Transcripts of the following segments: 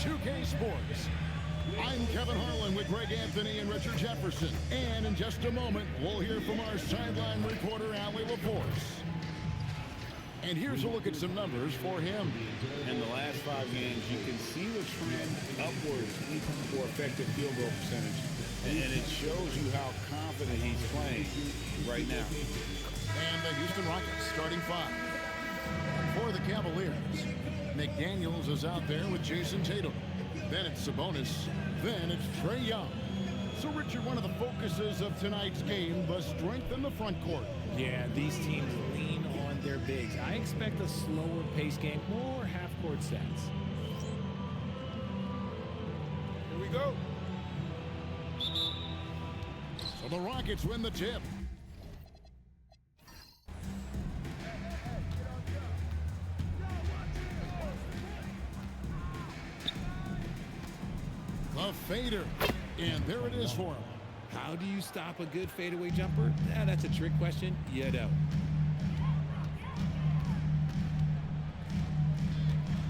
2K Sports. I'm Kevin Harlan with Greg Anthony and Richard Jefferson. And in just a moment, we'll hear from our sideline reporter, Allie LaForce. And here's a look at some numbers for him. In the last 5 games, you can see the trend upwards for effective field goal percentage. And it shows you how confident he's playing right now. And the Houston Rockets starting 5. For the Cavaliers, McDaniels is out there with Jason Tatum. Then it's Sabonis. Then it's Trae Young. So, Richard, one of the focuses of tonight's game, the strength in the front court. Yeah, these teams lean on their bigs. I expect a slower pace game, more half-court sets. Here we go. So the Rockets win the tip. The fader. And there it is for him. How do you stop a good fadeaway jumper? That's a trick question. You don't.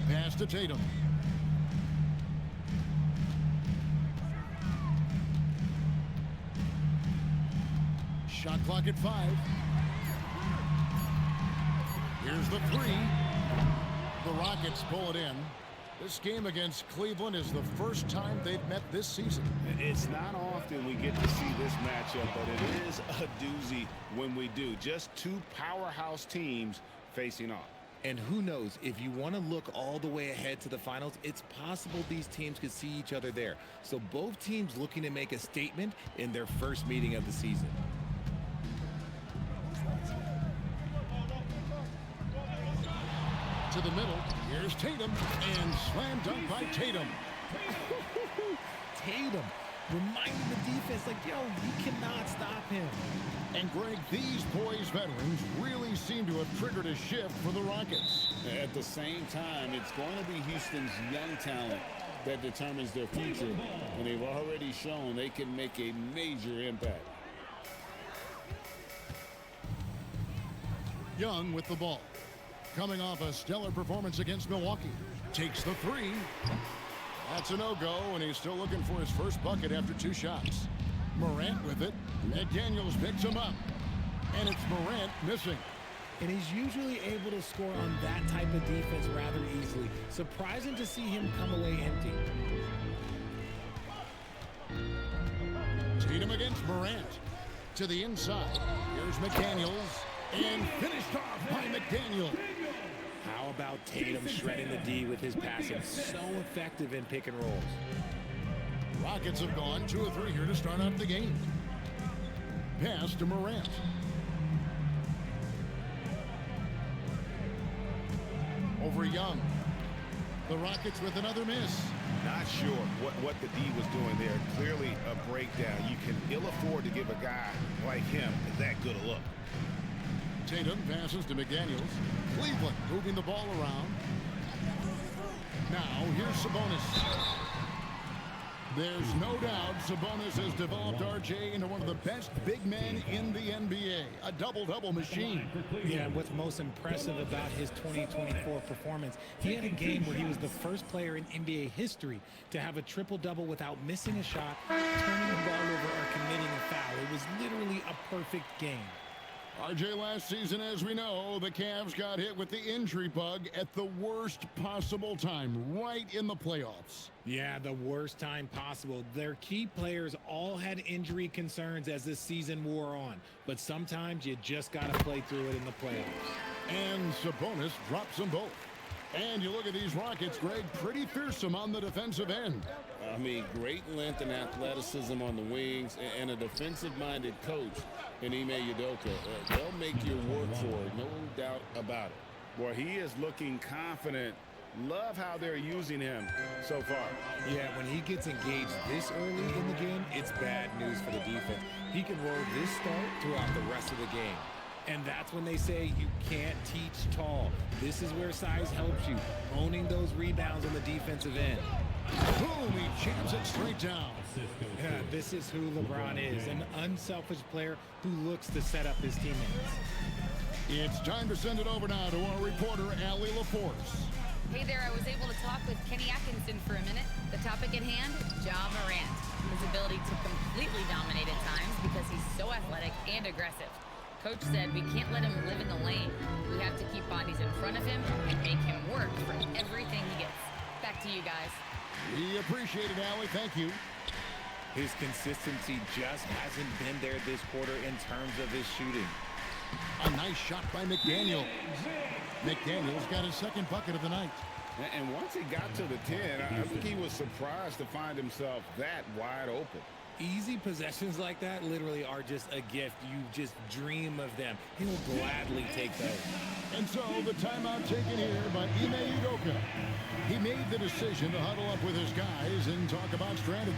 Pass to Tatum. Shot clock at 5. Here's the 3. The Rockets pull it in. This game against Cleveland is the first time they've met this season. It's not often we get to see this matchup, but it is a doozy when we do. Just two powerhouse teams facing off. And who knows, if you want to look all the way ahead to the finals, it's possible these teams could see each other there. So both teams looking to make a statement in their first meeting of the season. To the middle, here's Tatum, and slam dunk by Tatum. Tatum reminding the defense, like, yo, you cannot stop him. And Greg, these poised veterans really seem to have triggered a shift for the Rockets. At the same time, it's going to be Houston's young talent that determines their future, and they've already shown they can make a major impact. Young with the ball. Coming off a stellar performance against Milwaukee. Takes the 3. That's a no-go, and he's still looking for his first bucket after 2 shots. Morant with it. McDaniels picks him up. And it's Morant missing. And he's usually able to score on that type of defense rather easily. Surprising to see him come away empty. Tatum against Morant. To the inside. Here's McDaniels. And finished off by McDaniels. How about Tatum shredding the D with his passing? So effective in pick and rolls. Rockets have gone 2 of 3 here to start out the game. Pass to Morant. Over Young. The Rockets with another miss. Not sure what the D was doing there. Clearly a breakdown. You can ill afford to give a guy like him that good a look. Tatum passes to McDaniels. Cleveland moving the ball around. Now here's Sabonis. There's no doubt Sabonis has developed RJ into one of the best big men in the NBA. A double-double machine. Yeah, what's most impressive about his 2024 performance, he had a game where he was the first player in NBA history to have a triple-double without missing a shot, turning the ball over, or committing a foul. It was literally a perfect game. RJ, last season, as we know, the Cavs got hit with the injury bug at the worst possible time, right in the playoffs. Yeah, the worst time possible. Their key players all had injury concerns as the season wore on. But sometimes you just got to play through it in the playoffs. And Sabonis drops them both. And you look at these Rockets, Greg, pretty fearsome on the defensive end. I mean, great length and athleticism on the wings, and a defensive-minded coach in Ime Udoka. They'll make you work for it, no doubt about it. Boy, he is looking confident. Love how they're using him so far. Yeah, when he gets engaged this early in the game, it's bad news for the defense. He can roll this start throughout the rest of the game. And that's when they say you can't teach tall. This is where size helps you, owning those rebounds on the defensive end. Boom, he jams it straight down. Yeah, this is who LeBron is, an unselfish player who looks to set up his teammates. It's time to send it over now to our reporter, Allie LaForce. Hey there, I was able to talk with Kenny Atkinson for a minute. at hand, Ja Morant. His ability to completely dominate at times because he's so athletic and aggressive. Coach said we can't let him live in the lane. We have to keep bodies in front of him and make him work for everything he gets. Back to you guys. We appreciate it, Allie. Thank you. His consistency just hasn't been there this quarter in terms of his shooting. A nice shot by McDaniel. McDaniel's got his second bucket of the night. And once he got to the 10, I think he was surprised to find himself that wide open. Easy possessions like that literally are just a gift. You just dream of them. He'll gladly take those. And so the timeout taken here by Ime Udoka. He made the decision to huddle up with his guys and talk about strategy.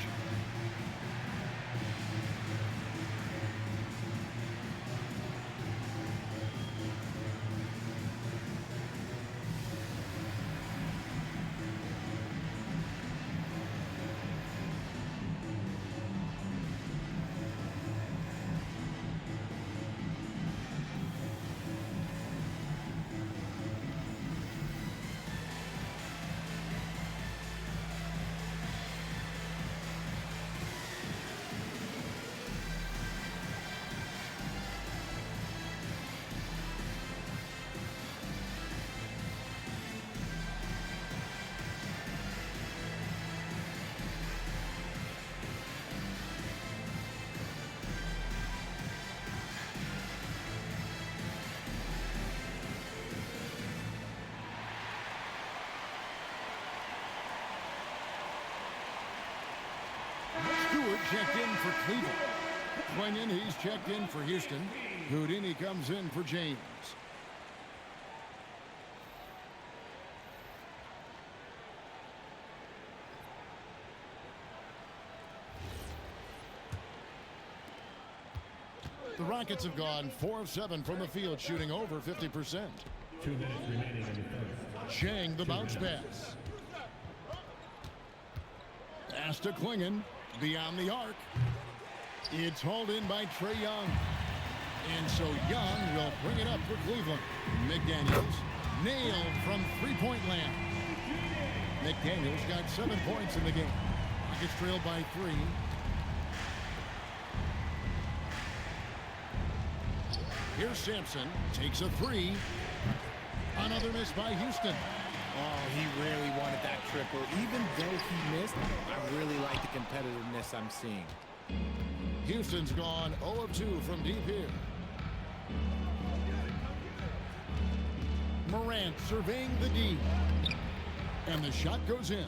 Stewart checked in for Cleveland. Quinion, he's checked in for Houston. Houdini comes in for James. The Rockets have gone 4 of 7 from the field, shooting over 50%. 2 minutes remaining in the first. Chang, the bounce pass. Pass to Quinion. Beyond the arc. It's hauled in by Trae Young. And so Young will bring it up for Cleveland. McDaniels nailed from three-point land. McDaniels got 7 points in the game. Rockets trailed by 3. Here's Sampson. Takes a 3. Another miss by Houston. Oh, he really wanted that triple. Even though he missed, I really like the competitiveness I'm seeing. Houston's gone 0 of 2 from deep here. Morant surveying the D. And the shot goes in.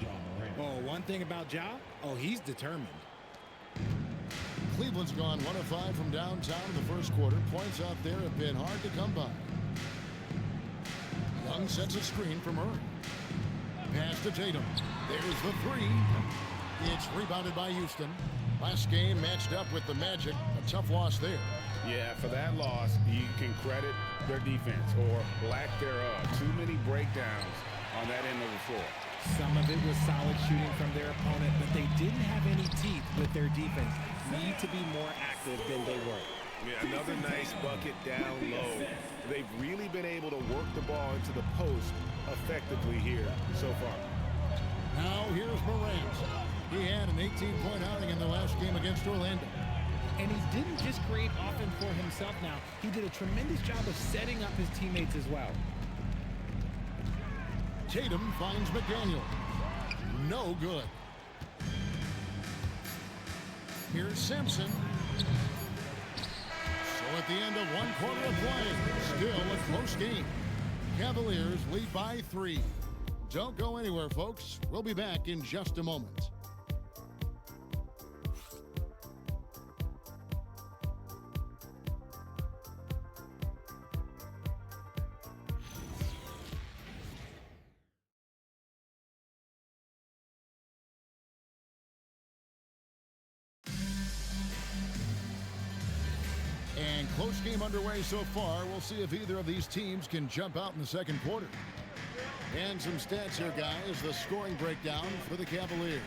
Oh, one thing about Ja, he's determined. Cleveland's gone 1 of 5 from downtown in the first quarter. Points out there have been hard to come by. Young sets a screen from Murray. Pass to Tatum. There's the 3. It's rebounded by Houston. Last game matched up with the Magic. A tough loss there. Yeah, for that loss, you can credit their defense or lack thereof. Too many breakdowns on that end of the floor. Some of it was solid shooting from their opponent, but they didn't have any teeth with their defense. Need to be more active than they were. Yeah, another nice bucket down low. They've really been able to work the ball into the post effectively here so far. Now here's Morant. He had an 18-point outing in the last game against Orlando. And he didn't just create offense for himself now. He did a tremendous job of setting up his teammates as well. Tatum finds McDaniel. No good. Here's Simpson. So at the end of 1 quarter of play, still a close game. Cavaliers lead by 3. Don't go anywhere, folks. We'll be back in just a moment. And close game underway so far. We'll see if either of these teams can jump out in the second quarter. And some stats here, guys. The scoring breakdown for the Cavaliers.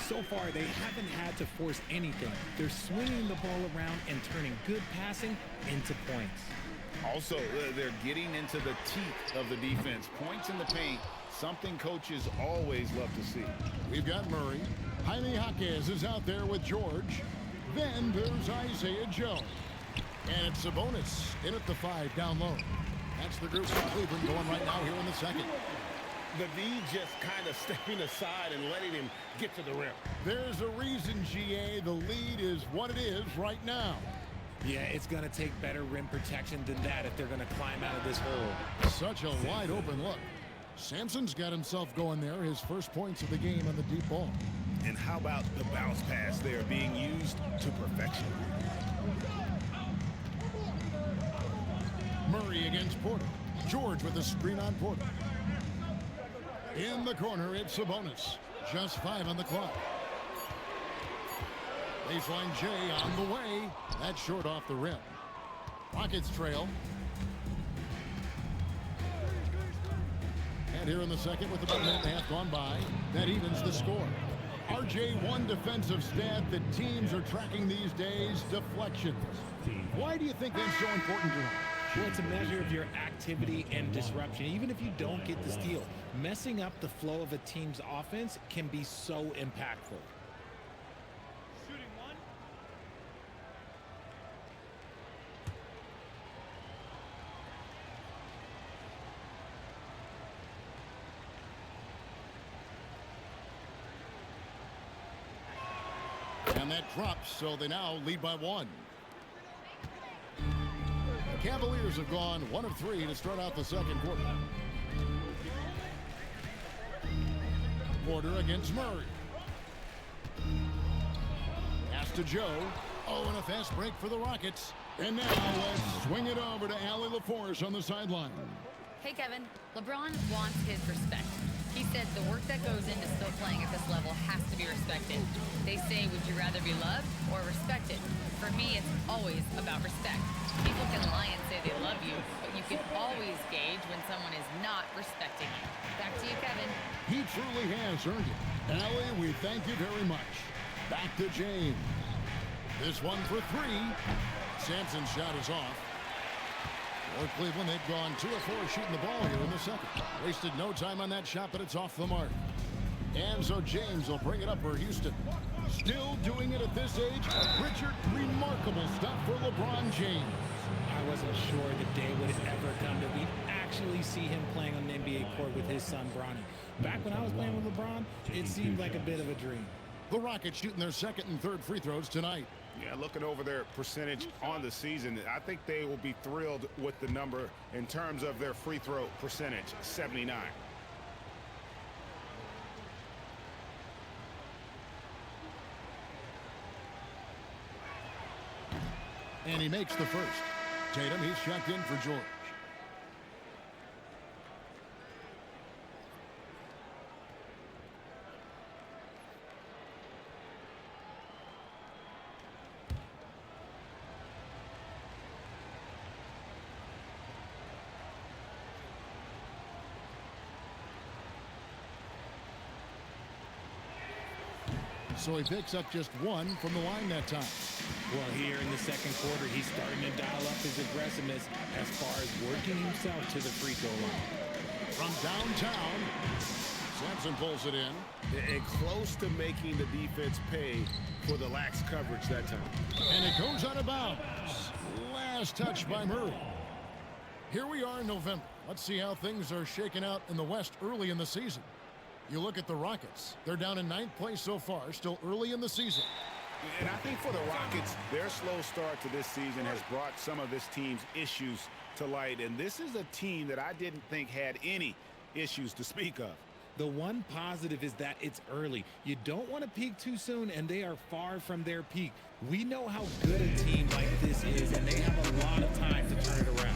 So far, they haven't had to force anything. They're swinging the ball around and turning good passing into points. Also, they're getting into the teeth of the defense. Points in the paint something coaches always love to see. We've got Murray. Jaime Jaquez is out there with George. Then there's Isaiah Joe. And it's Sabonis in at the 5 down low. That's the group from Cleveland going right now here in the second. The D just kind of stepping aside and letting him get to the rim. There's a reason, GA, the lead is what it is right now. Yeah, it's going to take better rim protection than that if they're going to climb out of this hole. Such a wide open look. Sampson's got himself going there, his first points of the game on the deep ball. And how about the bounce pass there being used to perfection? Murray against Porter. George with the screen on Porter. In the corner, it's Sabonis. Just 5 on the clock. Baseline J on the way. That's short off the rim. Rockets trail. And here in the second with about a minute and a half gone by, that evens the score. RJ, one defensive stat that teams are tracking these days, deflections. Why do you think that's so important to them? Well, it's a measure of your activity and disruption. Even if you don't get the steal, messing up the flow of a team's offense can be so impactful. Shooting one. And that drops, so they now lead by 1. The Cavaliers have gone 1 of 3 to start out the second quarter. Porter against Murray. Pass to Joe. Oh, and a fast break for the Rockets. And now let's swing it over to Allie LaForce on the sideline. Hey, Kevin. LeBron wants his respect. He said the work that goes into still playing at this level has to be respected. They say, would you rather be loved or respected? For me, it's always about respect. People can lie and say they love you, but you can always gauge when someone is not respecting you. Back to you, Kevin. He truly has earned it. Allie, we thank you very much. Back to James. This one for 3. Sampson's shot is off. For Cleveland, they've gone 2 of 4 shooting the ball here in the second. Wasted no time on that shot, but it's off the mark. And so James will bring it up for Houston. Still doing it at this age. Richard, remarkable stuff for LeBron James. I wasn't sure the day would ever come that we'd actually see him playing on an NBA court with his son, Bronny. Back when I was playing with LeBron, it seemed like a bit of a dream. The Rockets shooting their second and third free throws tonight. Yeah, looking over their percentage on the season, I think they will be thrilled with the number in terms of their free throw percentage, 79. And he makes the first. Tatum, he's checked in for George. So he picks up just 1 from the line that time. Well, here in the second quarter, he's starting to dial up his aggressiveness as far as working himself to the free throw line. From downtown, Sampson pulls it in. And close to making the defense pay for the lax coverage that time. And it goes out of bounds. Last touch by Murray. Here we are in November. Let's see how things are shaking out in the West early in the season. You look at the Rockets. They're down in 9th place so far, still early in the season. And I think for the Rockets, their slow start to this season has brought some of this team's issues to light. And this is a team that I didn't think had any issues to speak of. The one positive is that it's early. You don't want to peak too soon, and they are far from their peak. We know how good a team like this is, and they have a lot of time to turn it around.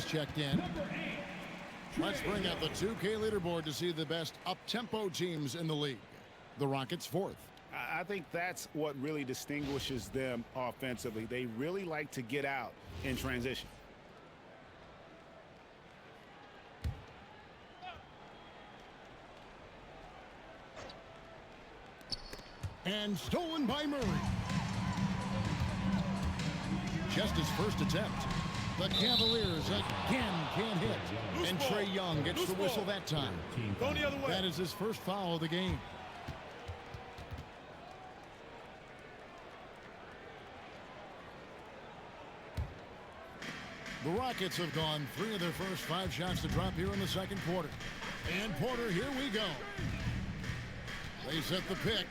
Checked in. Let's bring up the 2K leaderboard to see the best up-tempo teams in the league. The Rockets fourth. I think that's what really distinguishes them offensively. They really like to get out in transition. And stolen by Murray. Just his first attempt. The Cavaliers again can't hit. And Trae Young gets the whistle that time. Go the other way. That is his first foul of the game. The Rockets have gone 3 of their first 5 shots to drop here in the second quarter. And Porter, here we go. They set the pick.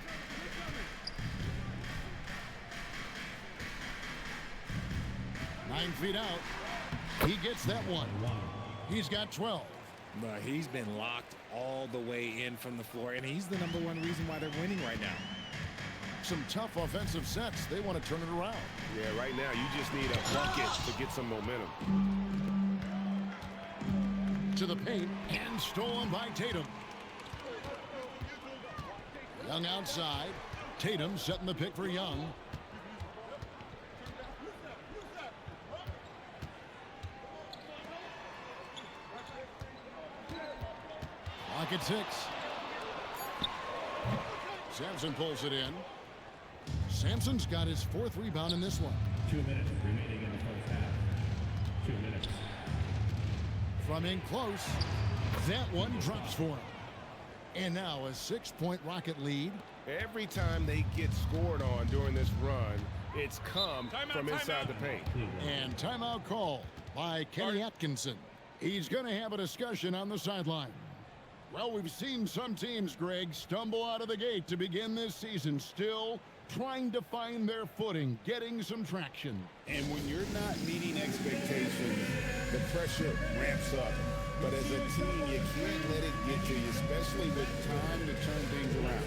Nine feet out. He gets that one. He's got 12. But he's been locked all the way in from the floor, and he's the #1 reason why they're winning right now. Some tough offensive sets. They want to turn it around. Yeah, right now you just need a bucket to get some momentum. To the paint and stolen by Tatum. Young outside. Tatum setting the pick for Young. Rocket 6. Sampson pulls it in. Sampson's got his 4th rebound in this one. 2 minutes remaining in the first half. 2 minutes. From in close, that one drops for him. And now a 6-point Rocket lead. Every time they get scored on during this run, it's come from inside the paint. And timeout call by Kenny Atkinson. He's going to have a discussion on the sideline. Well, we've seen some teams, Greg, stumble out of the gate to begin this season, still trying to find their footing, getting some traction. And when you're not meeting expectations, the pressure ramps up. But as a team, you can't let it get to you, especially with time to turn things around.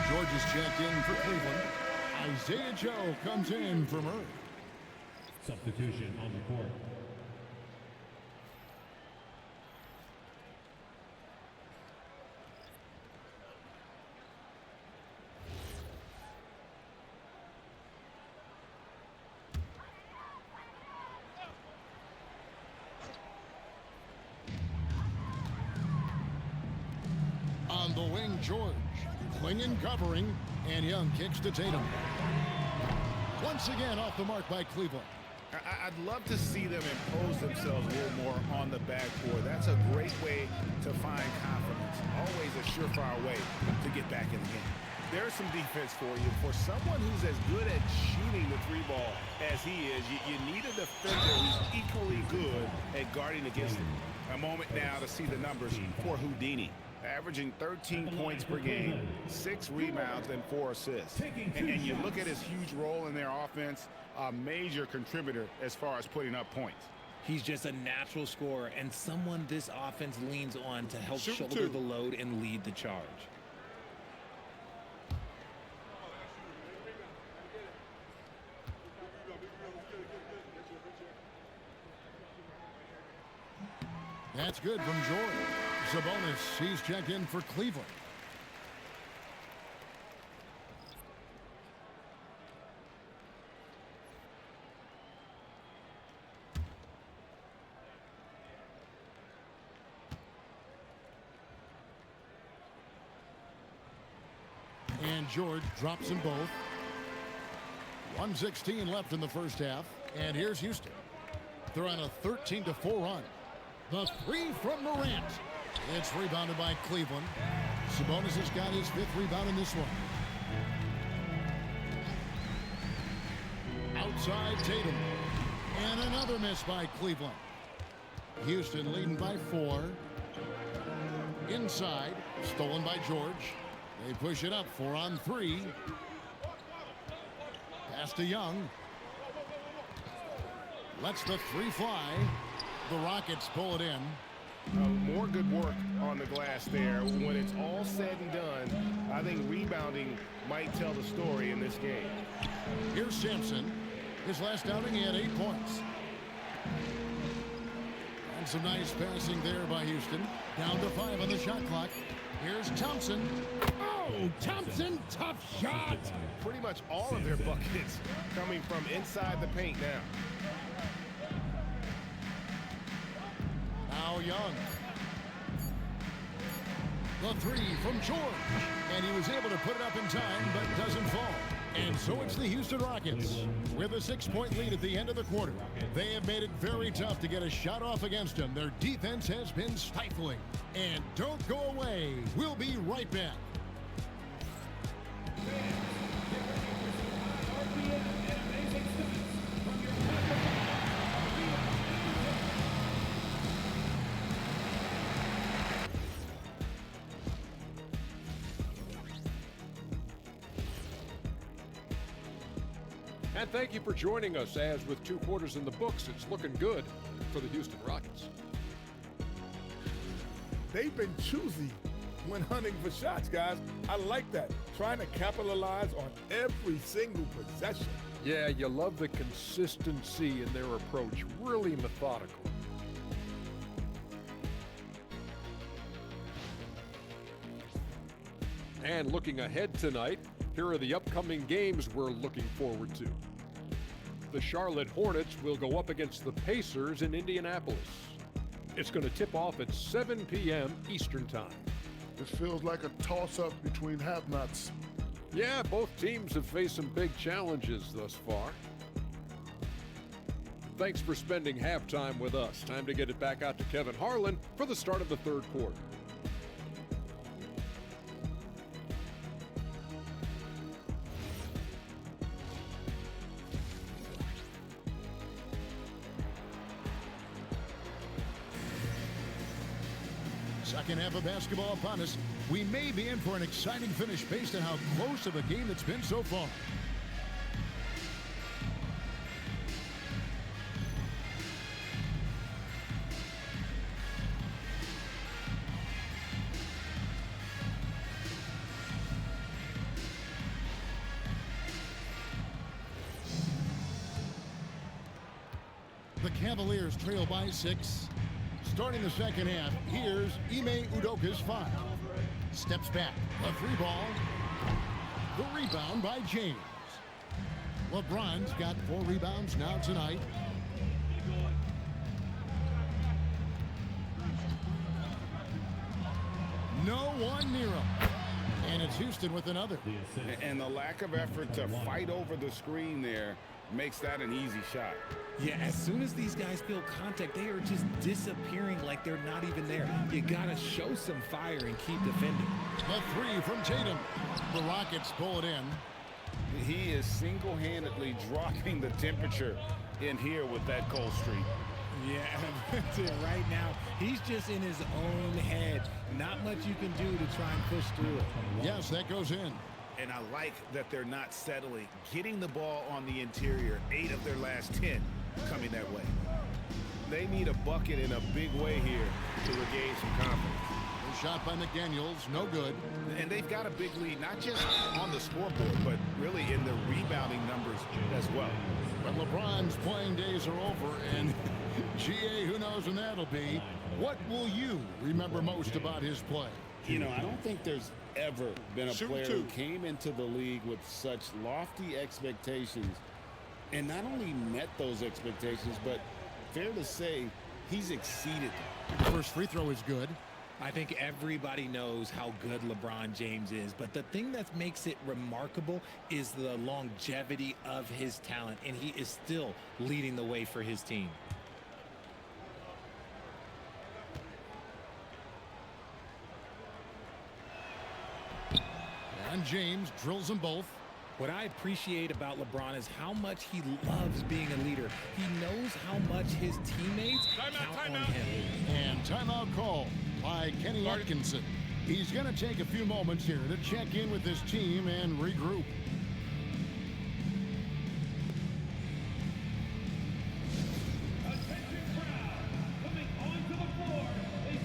George is checked in for Cleveland. Isaiah Joe comes in for Murray. Substitution on the court. On the wing, George. Clinging, covering, and Young kicks to Tatum. Once again off the mark by Cleveland. I'd love to see them impose themselves a little more on the backboard. That's a great way to find confidence. Always a surefire way to get back in the game. There's some defense for you. For someone who's as good at shooting the 3-ball as he is, you need a defender who's equally good at guarding against him. A moment now to see the numbers for Houdini. Averaging 13 points per game, 6 rebounds, and 4 assists. And you look at his huge role in their offense, a major contributor as far as putting up points. He's just a natural scorer and someone this offense leans on to help shoulder the load and lead the charge. That's good from George. Sabonis, he's checked in for Cleveland. And George drops them both. 1:16 left in the first half. And here's Houston. They're on a 13-4 run. The 3 from Morant. It's rebounded by Cleveland. Sabonis has got his 5th rebound in this one. Outside Tatum. And another miss by Cleveland. Houston leading by 4. Inside. Stolen by George. They push it up 4 on 3. Pass to Young. Lets the 3 fly. The Rockets pull it in. More good work on the glass there. When it's all said and done, I think rebounding might tell the story in this game. Here's Sampson. His last outing, he had 8 points. And some nice passing there by Houston. Down to 5 on the shot clock. Here's Thompson. Oh, Thompson, tough shot. Pretty much all of their buckets coming from inside the paint now. Now Young. The 3 from George. And he was able to put it up in time, but doesn't fall. And so it's the Houston Rockets with a 6-point lead at the end of the quarter. They have made it very tough to get a shot off against them. Their defense has been stifling. And don't go away. We'll be right back. And thank you for joining us, as with 2 quarters in the books, it's looking good for the Houston Rockets. They've been choosy when hunting for shots, guys. I like that. Trying to capitalize on every single possession. Yeah, you love the consistency in their approach, really methodical. And looking ahead tonight, here are the upcoming games we're looking forward to. The Charlotte Hornets will go up against the Pacers in Indianapolis. It's going to tip off at 7 p.m. Eastern Time. It feels like a toss-up between have-nots. Yeah, both teams have faced some big challenges thus far. Thanks for spending halftime with us. Time to get it back out to Kevin Harlan for the start of the 3rd quarter. Second half of basketball upon us. We may be in for an exciting finish based on how close of a game it's been so far. The Cavaliers trail by 6. Starting the second half, here's Ime Udoka's 5. Steps back, a 3 ball. The rebound by James. LeBron's got 4 rebounds now tonight. No one near him. And it's Houston with another. And the lack of effort to fight over the screen there makes that an easy shot. Yeah, as soon as these guys feel contact, they are just disappearing like they're not even there. You gotta show some fire and keep defending. The 3 from Tatum. The Rockets pull it in. He is single-handedly dropping the temperature in here with that cold streak. Yeah, right now, he's just in his own head. Not much you can do to try and push through it. Yes, that goes in. And I like that they're not settling. Getting the ball on the interior, 8 of their last 10 coming that way. They need a bucket in a big way here to regain some confidence. The shot by McDaniels, no good. And they've got a big lead, not just on the scoreboard, but really in the rebounding numbers as well. But LeBron's playing days are over, and GA, who knows when that'll be. What will you remember most about his play? You know, I don't think there's ever been a player who came into the league with such lofty expectations and not only met those expectations, but fair to say, he's exceeded them. First free throw is good. I think everybody knows how good LeBron James is, but the thing that makes it remarkable is the longevity of his talent, and he is still leading the way for his team. And James drills them both. What I appreciate about LeBron is how much he loves being a leader. He knows how much his teammates count on him. And timeout call by Kenny Atkinson. He's going to take a few moments here to check in with his team and regroup. Attention crowd, coming onto the floor is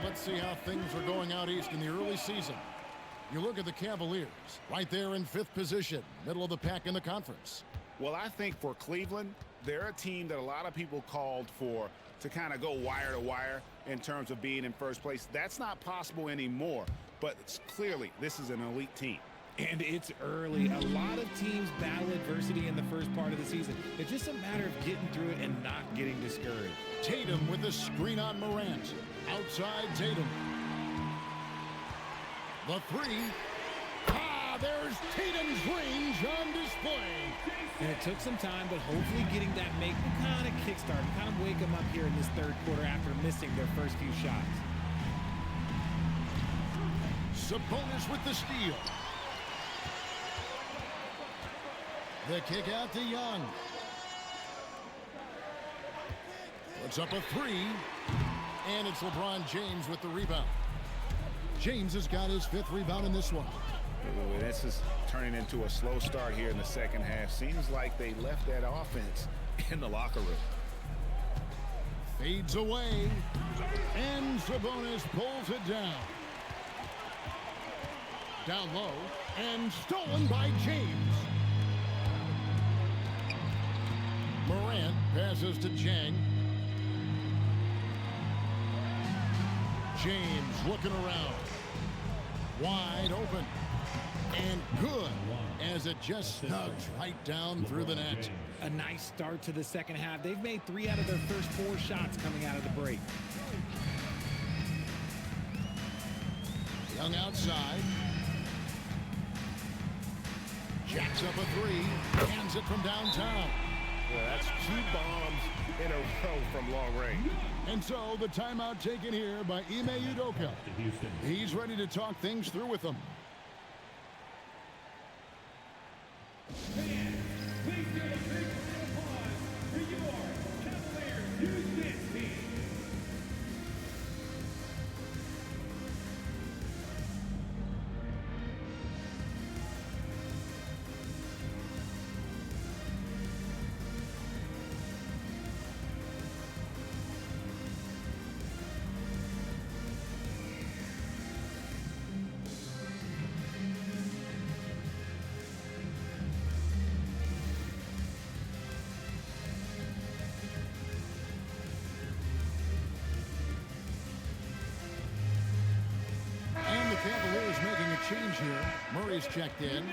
let's see how things are going out east in the early season. You look at the Cavaliers, right there in 5th position, middle of the pack in the conference. Well, I think for Cleveland, they're a team that a lot of people called for to kind of go wire to wire in terms of being in first place. That's not possible anymore, but clearly this is an elite team. And it's early. A lot of teams battle adversity in the first part of the season. It's just a matter of getting through it and not getting discouraged. Tatum with the screen on Morant. Outside Tatum. The 3. There's Tatum's range on display. And it took some time, but hopefully getting that make will kind of kickstart and kind of wake them up here in this third quarter after missing their first few shots. Sabonis with the steal. The kick out to Young. Puts up a 3. And it's LeBron James with the rebound. James has got his 5th rebound in this one. Ooh, this is turning into a slow start here in the second half. Seems like they left that offense in the locker room. Fades away. And Sabonis pulls it down. Down low. And stolen by James. Morant passes to Jang. James looking around. Wide open. And good as it just snugs right down through the net. A nice start to the second half. They've made 3 out of their first 4 shots coming out of the break. Young outside. Jacks up a 3. Hands it from downtown. Yeah, that's 2 bombs in a row from long range. And so the timeout taken here by Ime Udoka. He's ready to talk things through with them. Fans, please give a big round of applause for your Cavaliers Youth Dance Team. Cavaliers making a change here. Murray's checked in.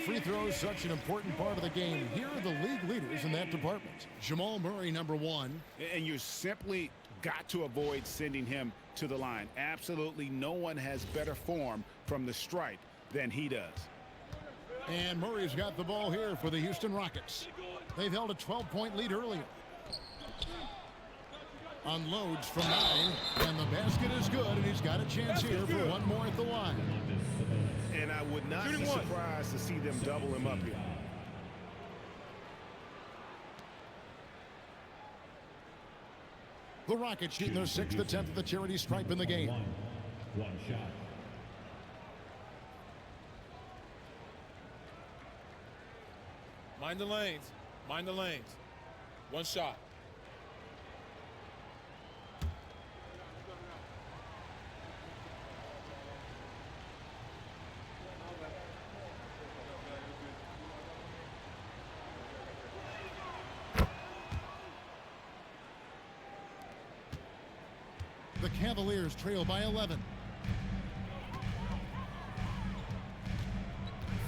Free throws, such an important part of the game. Here are the league leaders in that department. Jamal Murray, number 1. And you simply got to avoid sending him to the line. Absolutely no one has better form from the stripe than he does. And Murray's got the ball here for the Houston Rockets. They've held a 12-point lead earlier. Unloads from 9, and the basket is good, and he's got a chance here for one more at the line. And I would not be surprised to see them double him up here. The Rockets shooting their 6th attempt at the charity stripe in the game. One shot. Mind the lanes. Mind the lanes. One shot. The Cavaliers trail by 11.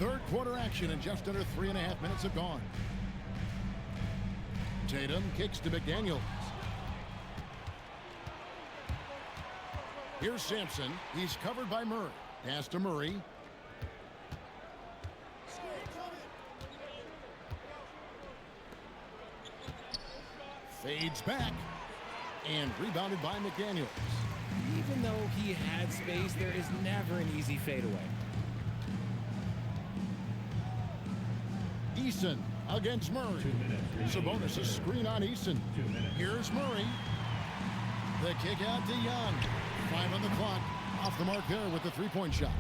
Third quarter action, and just under 3.5 minutes have gone. Tatum kicks to McDaniels. Here's Sampson. He's covered by Murray. Pass to Murray. Fades back. And rebounded by McDaniels. Even though he had space, there is never an easy fadeaway. Eason against Murray. Sabonis a screen on Eason. Here's Murray. The kick out to Young. 5 on the clock. Off the mark there with the 3-point shot.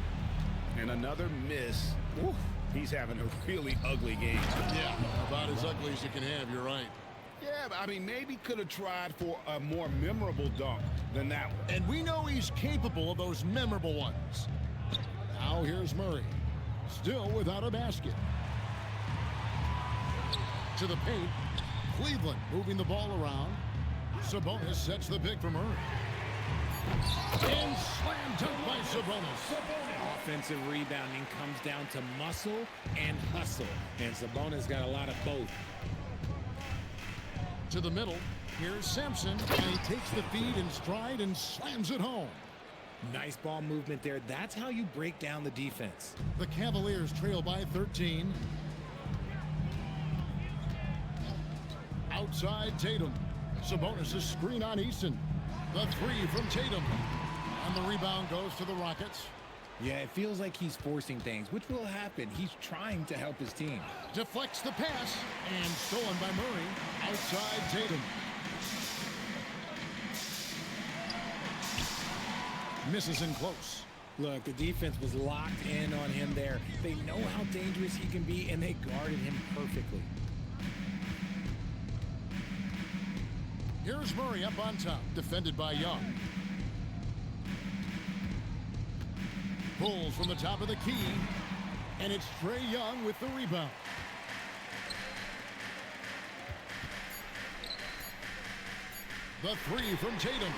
And another miss. Ooh, he's having a really ugly game. Yeah, about as ugly as you can have, you're right. Yeah, but I mean, maybe could have tried for a more memorable dunk than that one. And we know he's capable of those memorable ones. Now here's Murray. Still without a basket. To the paint. Cleveland moving the ball around. Sabonis sets the pick for Murray. And slam dunk by Sabonis. Offensive rebounding comes down to muscle and hustle. And Sabonis got a lot of both. To the middle. Here's Sampson. And he takes the feed in stride and slams it home. Nice ball movement there. That's how you break down the defense. The Cavaliers trail by 13. Outside Tatum. Sabonis' screen on Easton. The three from Tatum. And the rebound goes to the Rockets. Yeah, it feels like he's forcing things, which will happen. He's trying to help his team. Deflects the pass. And stolen by Murray. Outside Tatum. Misses in close. Look, the defense was locked in on him there. They know how dangerous he can be, and they guarded him perfectly. Here's Murray up on top, defended by Young. Pulls from the top of the key, and it's Trae Young with the rebound. The three from Tatum,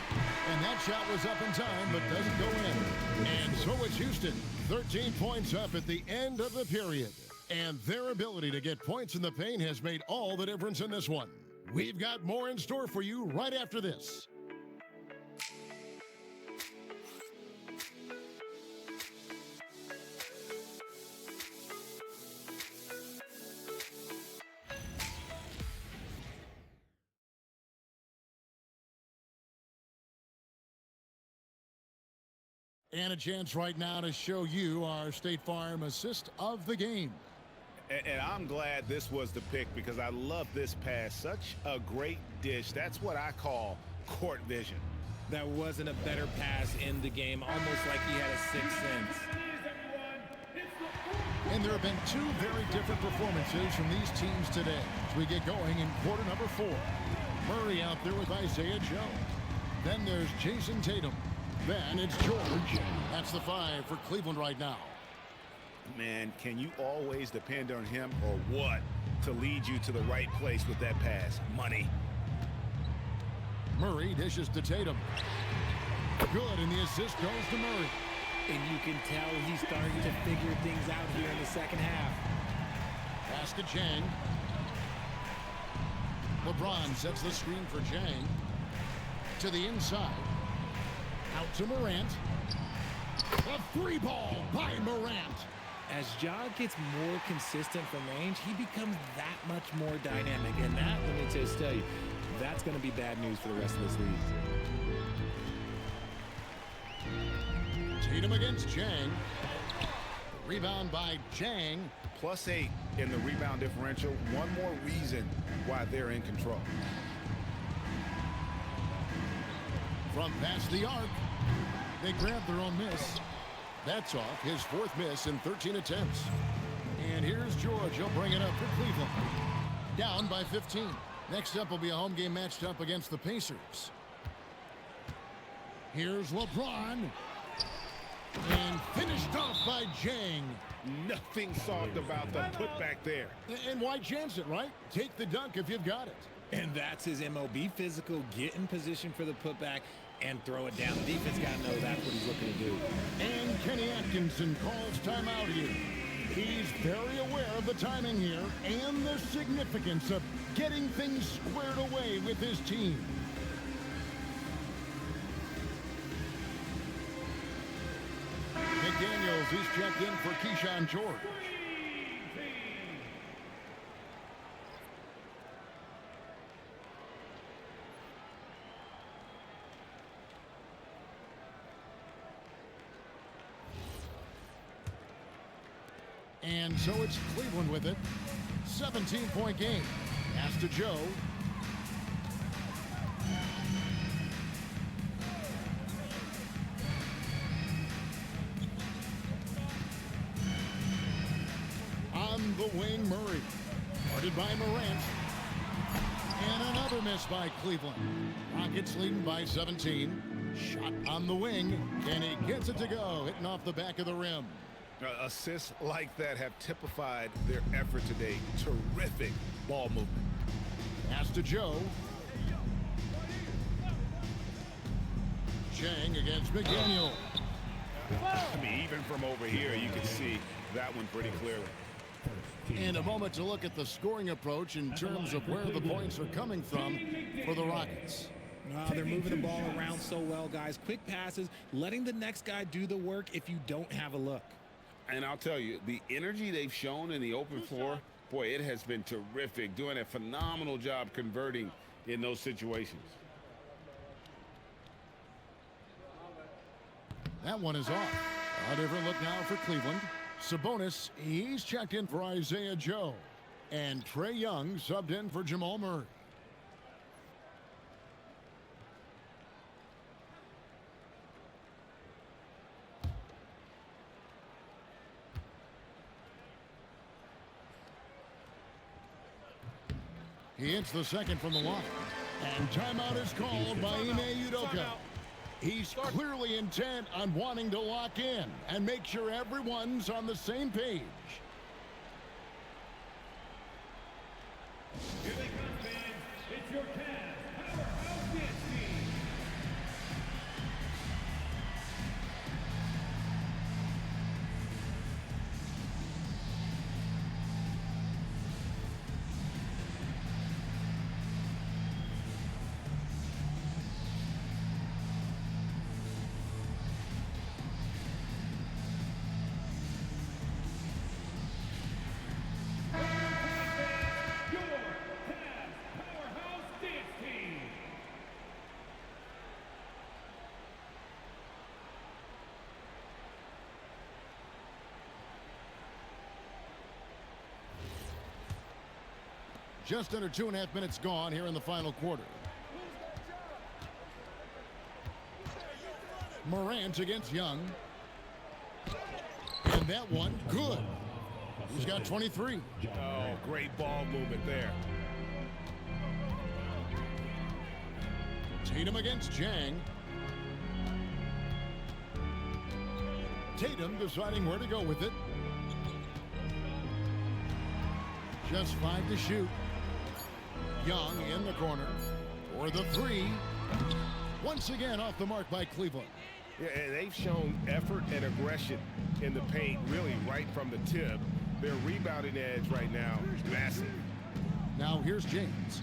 and that shot was up in time, but doesn't go in. And so it's Houston, 13 points up at the end of the period. And their ability to get points in the paint has made all the difference in this one. We've got more in store for you right after this. And a chance right now to show you our State Farm assist of the game. And I'm glad this was the pick because I love this pass. Such a great dish. That's what I call court vision. That wasn't a better pass in the game, almost like he had a sixth sense. And there have been two very different performances from these teams today as we get going in quarter number 4. Murray out there with Isaiah Joe. Then there's Jason Tatum. Then it's George. That's the 5 for Cleveland right now. Man, can you always depend on him or what to lead you to the right place with that pass? Money. Murray dishes to Tatum. Good, and the assist goes to Murray. And you can tell he's starting to figure things out here in the second half. Pass to Jang. LeBron sets the screen for Jang. To the inside. Out to Morant. A free ball by Morant. As Ja gets more consistent from range, he becomes that much more dynamic. And that, let me just tell you, that's going to be bad news for the rest of this league. Tatum against Jang. Rebound by Jang. +8 in the rebound differential. One more reason why they're in control. From past the arc. They grab their own miss. That's off his 4th miss in 13 attempts. And here's George. He'll bring it up for Cleveland. Down by 15. Next up will be a home game matched up against the Pacers. Here's LeBron. And finished off by Jang. Nothing soft about the putback there. And why chance it, right? Take the dunk if you've got it. And that's his MO. Be physical, get in position for the putback, and throw it down. The defense got to know that's what he's looking to do. And Kenny Atkinson calls timeout here. He's very aware of the timing here and the significance of getting things squared away with his team. McDaniels, he's checked in for Keyshawn George. And so it's Cleveland with it. 17-point game. Pass to Joe. On the wing, Murray. Guarded by Morant. And another miss by Cleveland. Rockets leading by 17. Shot on the wing, and he gets it to go, hitting off the back of the rim. Assists like that have typified their effort today. Terrific ball movement. Pass to Joe. Chang against McDaniel. I mean, even from over here, you can see that one pretty clearly. And a moment to look at the scoring approach in terms of where the points are coming from for the Rockets. They're moving the ball around so well, guys. Quick passes, letting the next guy do the work if you don't have a look. And I'll tell you, the energy they've shown in the open floor, boy, it has been terrific. Doing a phenomenal job converting in those situations. That one is off. A different look now for Cleveland. Sabonis, he's checked in for Isaiah Joe. And Trae Young subbed in for Jamal Murray. He hits the second from the line. And timeout is called by Ime Udoka. He's clearly intent on wanting to lock in and make sure everyone's on the same page. Here they come, fans. It's your Cavs Powerhouse Dance Team. Just under 2.5 minutes gone here in the final quarter. Morant against Young. And that one, good. He's got 23. Oh, great ball movement there. Tatum against Jang. Tatum deciding where to go with it. Just 5 to shoot. Young in the corner for the three. Once again off the mark by Cleveland. Yeah, and they've shown effort and aggression in the paint really right from the tip. Their rebounding edge right now is massive. Now here's James.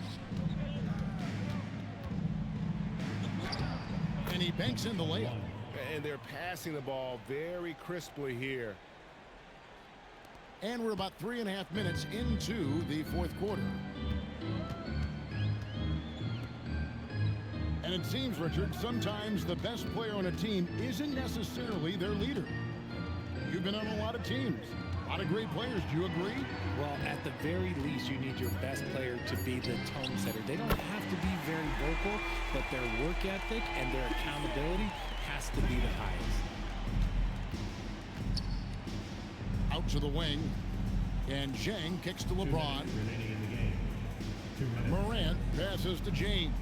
And he banks in the layup. And they're passing the ball very crisply here. And we're about 3.5 minutes into the fourth quarter. And it seems, Richard, sometimes the best player on a team isn't necessarily their leader. You've been on a lot of teams, a lot of great players. Do you agree? Well, at the very least, you need your best player to be the tone setter. They don't have to be very vocal, but their work ethic and their accountability has to be the highest. Out to the wing, and Zhang kicks to LeBron. Morant passes to James.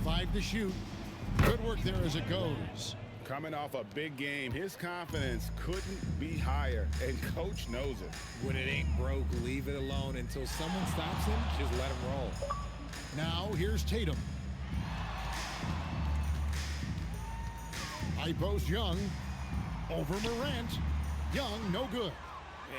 5 to shoot. Good work there as it goes. Coming off a big game, his confidence couldn't be higher, and coach knows it. When it ain't broke, leave it alone until someone stops him. Just let him roll. Now here's Tatum. High post Young. Over Morant. Young, no good.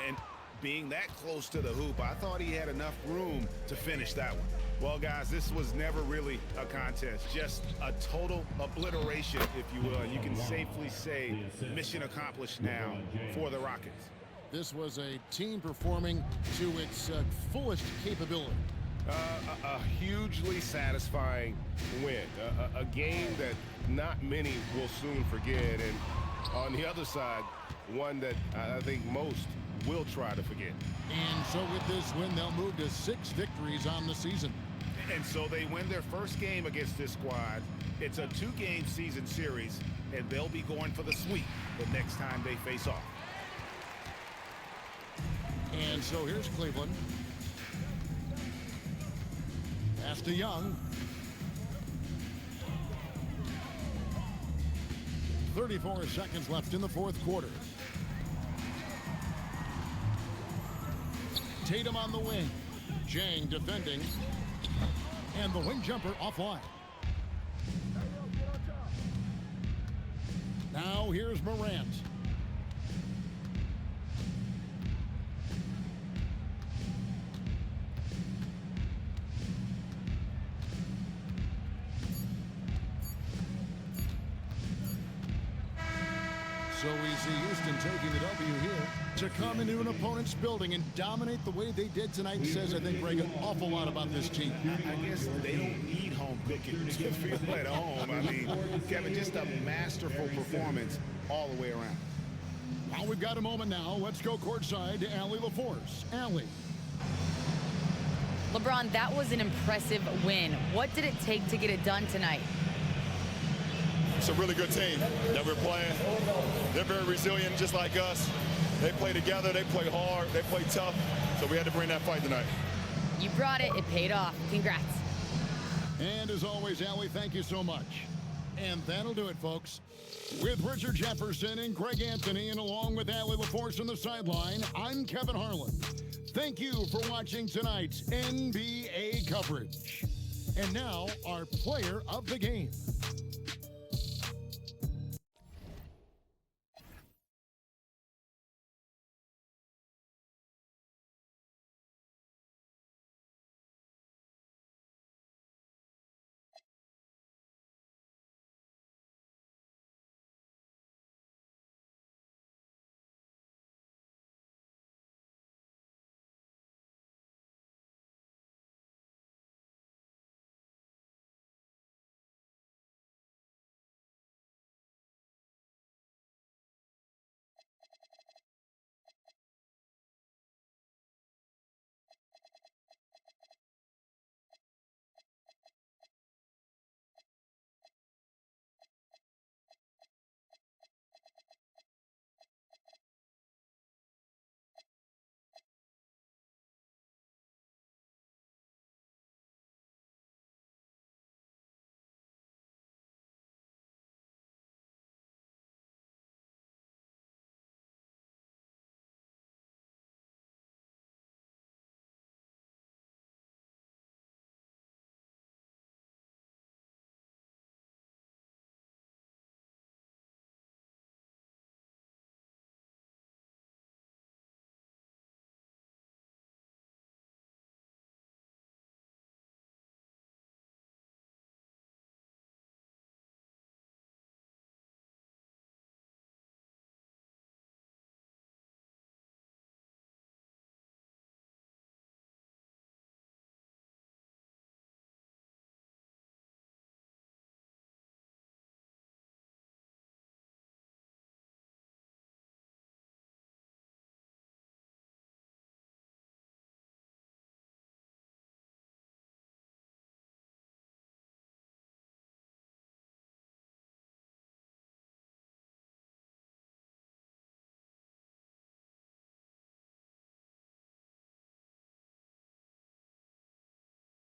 And being that close to the hoop, I thought he had enough room to finish that one. Well, guys, this was never really a contest, just a total obliteration, if you will. And you can safely say mission accomplished now for the Rockets. This was a team performing to its fullest capability. A hugely satisfying win, a game that not many will soon forget, and on the other side, one that I think most will try to forget. And so with this win, they'll move to 6 victories on the season. And so they win their first game against this squad. It's a 2-game season series, and they'll be going for the sweep the next time they face off. And so here's Cleveland. Pass to Young. 34 seconds left in the fourth quarter. Tatum on the wing. Jang defending. And the wing jumper offline. Now here's Morant. So we see Houston taking the W here. To come into an opponent's building and dominate the way they did tonight says, I think, Greg, an awful lot about this team. I guess they don't need home cooking to feel at home. I mean, Kevin, just a masterful performance all the way around. Well, we've got a moment now. Let's go courtside to Allie LaForce. Allie. LeBron, that was an impressive win. What did it take to get it done tonight? It's a really good team that we're playing. They're very resilient, just like us. They play together, they play hard, they play tough. So we had to bring that fight tonight. You brought it. It paid off. Congrats. And as always, Allie, thank you so much. And that'll do it, folks. With Richard Jefferson and Greg Anthony, and along with Allie LaForce on the sideline, I'm Kevin Harlan. Thank you for watching tonight's NBA coverage. And now, our player of the game.